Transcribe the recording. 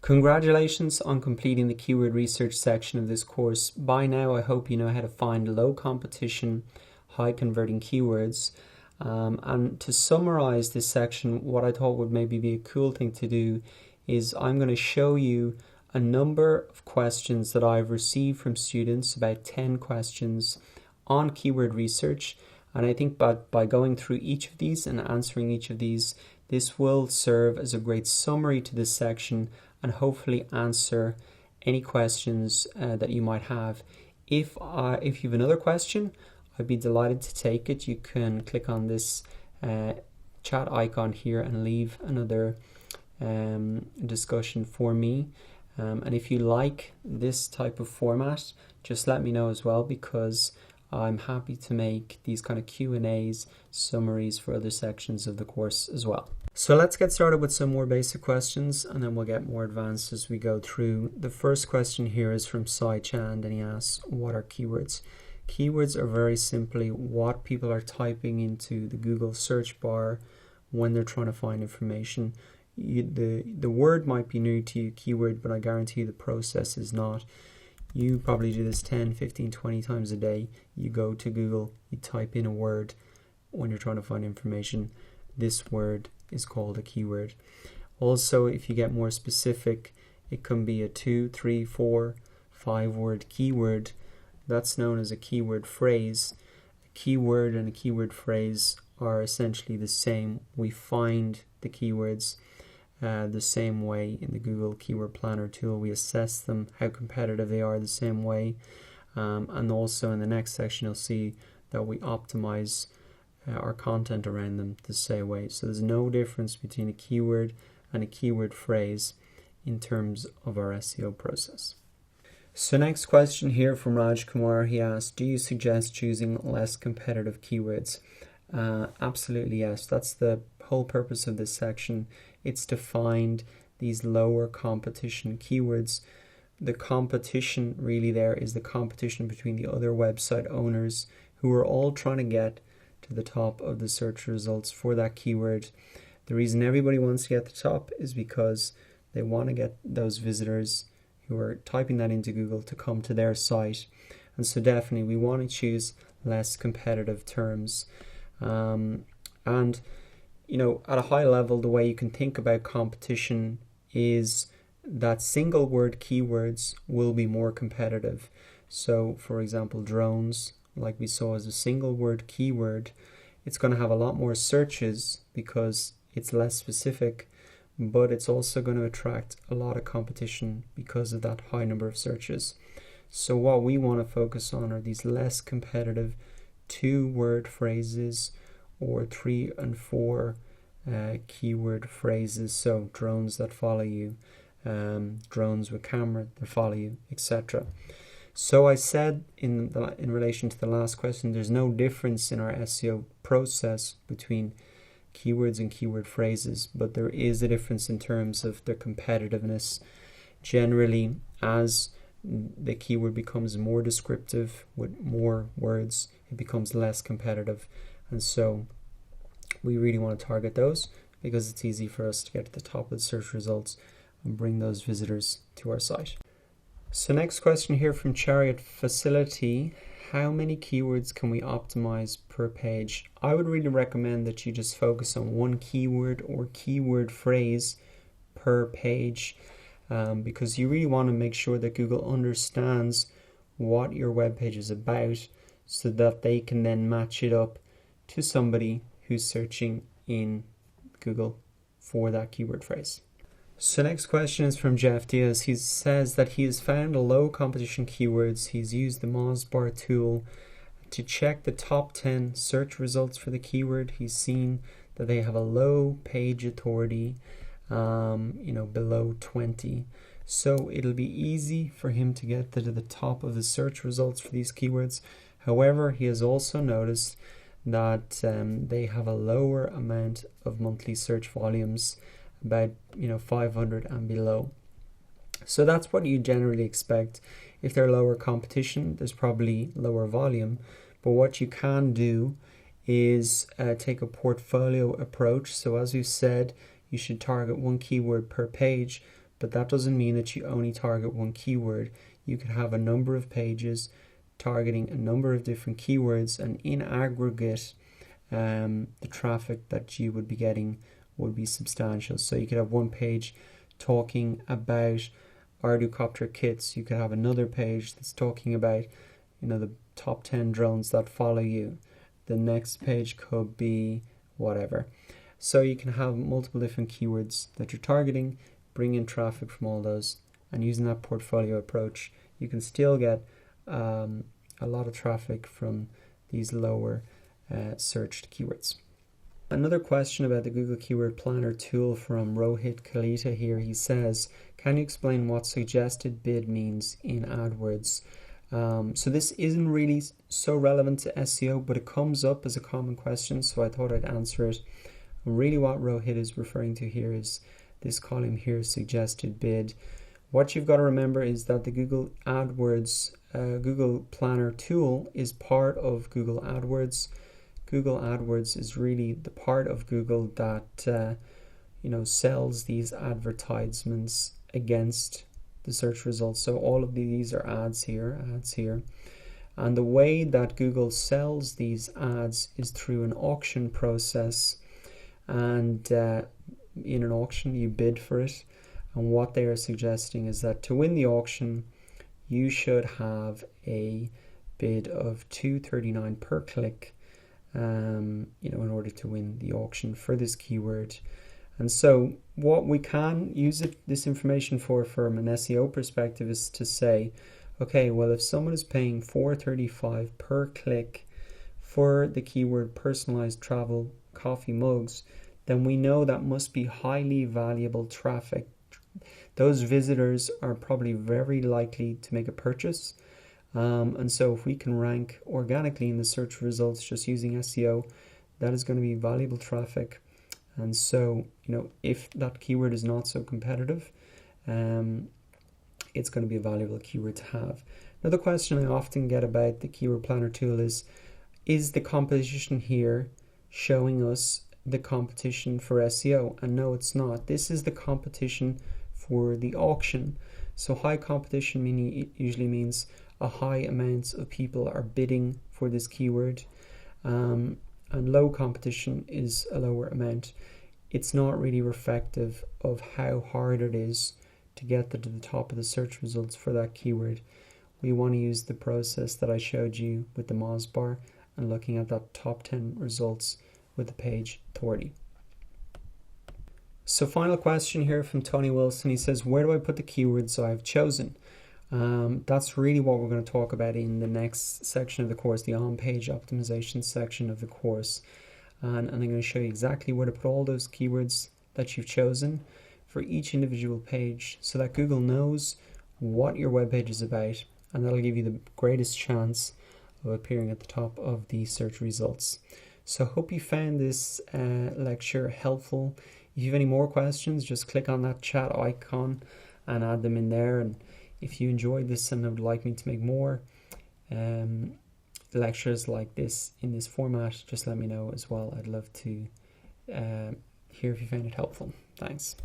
Congratulations on completing the keyword research section of this course. By now, I hope you know how to find low competition, high converting keywords. And to summarize this section, what I thought would maybe be a cool thing to do is I'm going to show you a number of questions that I've received from students, about 10 questions on keyword research. And I think by going through each of these and answering each of these, this will serve as a great summary to this section and hopefully answer any questions that you might have. If you have another question, I'd be delighted to take it. You can click on this chat icon here and leave another discussion for me. And if you like this type of format, just let me know as well, because I'm happy to make these kind of Q&As, summaries for other sections of the course as well. So let's get started with some more basic questions, and then we'll get more advanced as we go through. The first question here is from Sai Chand, and he asks, what are keywords? Keywords are very simply what people are typing into the Google search bar when they're trying to find information. The word might be new to you, keyword, but I guarantee you the process is not. You probably do this 10, 15, 20 times a day. You go to Google, you type in a word when you're trying to find information. This word is called a keyword. Also, if you get more specific, it can be a 2, 3, 4, 5 word keyword. That's known as a keyword phrase. A keyword and a keyword phrase are essentially the same. We find the keywords the same way in the Google Keyword Planner tool. We assess them, how competitive they are, the same way. And also in the next section, you'll see that we optimize our content around them the same way. So there's no difference between a keyword and a keyword phrase in terms of our SEO process. So next question here from Raj Kumar. He asked, do you suggest choosing less competitive keywords? Absolutely yes. That's the whole purpose of this section. It's to find these lower competition keywords. The competition really there is the competition between the other website owners who are all trying to get to the top of the search results for that keyword. The reason everybody wants to get to the top is because they want to get those visitors who are typing that into Google to come to their site. And so definitely we want to choose less competitive terms. And you know, at a high level, the way you can think about competition is that single word keywords will be more competitive. So for example, drones, like we saw as a single word keyword, it's going to have a lot more searches because it's less specific, but it's also going to attract a lot of competition because of that high number of searches. So what we want to focus on are these less competitive 2-word phrases or 3 and 4 keyword phrases. So drones that follow you, drones with camera that follow you, etc. So I said in relation to the last question, there's no difference in our SEO process between keywords and keyword phrases, but there is a difference in terms of their competitiveness. Generally, as the keyword becomes more descriptive with more words, it becomes less competitive. And so we really want to target those because it's easy for us to get to the top of the search results and bring those visitors to our site. So next question here from Chariot Facility. How many keywords can we optimize per page? I would really recommend that you just focus on one keyword or keyword phrase per page because you really want to make sure that Google understands what your web page is about so that they can then match it up to somebody who's searching in Google for that keyword phrase. So next question is from Jeff Diaz. He says that he has found a low competition keywords. He's used the Mozbar tool to check the top 10 search results for the keyword. He's seen that they have a low page authority, below 20. So it'll be easy for him to get to the top of the search results for these keywords. However, he has also noticed that they have a lower amount of monthly search volumes, about 500 and below. So that's what you generally expect. If they're lower competition, there's probably lower volume. But what you can do is take a portfolio approach. So as we said, you should target one keyword per page, but that doesn't mean that you only target one keyword. You could have a number of pages targeting a number of different keywords, and in aggregate, the traffic that you would be getting would be substantial. So you could have one page talking about Ardocopter kits. You could have another page that's talking about, the top 10 drones that follow you. The next page could be whatever. So you can have multiple different keywords that you're targeting, bring in traffic from all those, and using that portfolio approach, you can still get a lot of traffic from these lower searched keywords. Another question about the Google Keyword Planner tool from Rohit Kalita here. He says, can you explain what suggested bid means in AdWords? So this isn't really so relevant to SEO, but it comes up as a common question, so I thought I'd answer it. And really what Rohit is referring to here is this column here, suggested bid. What you've got to remember is that the Google AdWords Google Planner tool is part of Google AdWords. Google AdWords is really the part of Google that sells these advertisements against the search results. So all of these are ads here, and the way that Google sells these ads is through an auction process, and in an auction you bid for it, and what they are suggesting is that to win the auction you should have a bid of $2.39 per click in order to win the auction for this keyword. And so what we can use this information for from an SEO perspective is to say, okay, well, if someone is paying $4.35 per click for the keyword personalized travel coffee mugs, then we know that must be highly valuable traffic. Those visitors are probably very likely to make a purchase. And so if we can rank organically in the search results just using SEO, that is going to be valuable traffic. And so, if that keyword is not so competitive, it's going to be a valuable keyword to have. Another question I often get about the Keyword Planner tool is the competition here showing us the competition for SEO? And no, it's not. This is the competition for the auction. So high competition usually means a high amount of people are bidding for this keyword, and low competition is a lower amount. It's not really reflective of how hard it is to get to the top of the search results for that keyword. We want to use the process that I showed you with the Moz bar and looking at that top 10 results with the page authority. So final question here from Tony Wilson. He says, where do I put the keywords I've chosen? That's really what we're going to talk about in the next section of the course, the on-page optimization section of the course. And I'm going to show you exactly where to put all those keywords that you've chosen for each individual page so that Google knows what your web page is about, and that'll give you the greatest chance of appearing at the top of the search results. So hope you found this lecture helpful. If you have any more questions, just click on that chat icon and add them in there. And if you enjoyed this and would like me to make more lectures like this in this format, just let me know as well. I'd love to hear if you found it helpful. Thanks.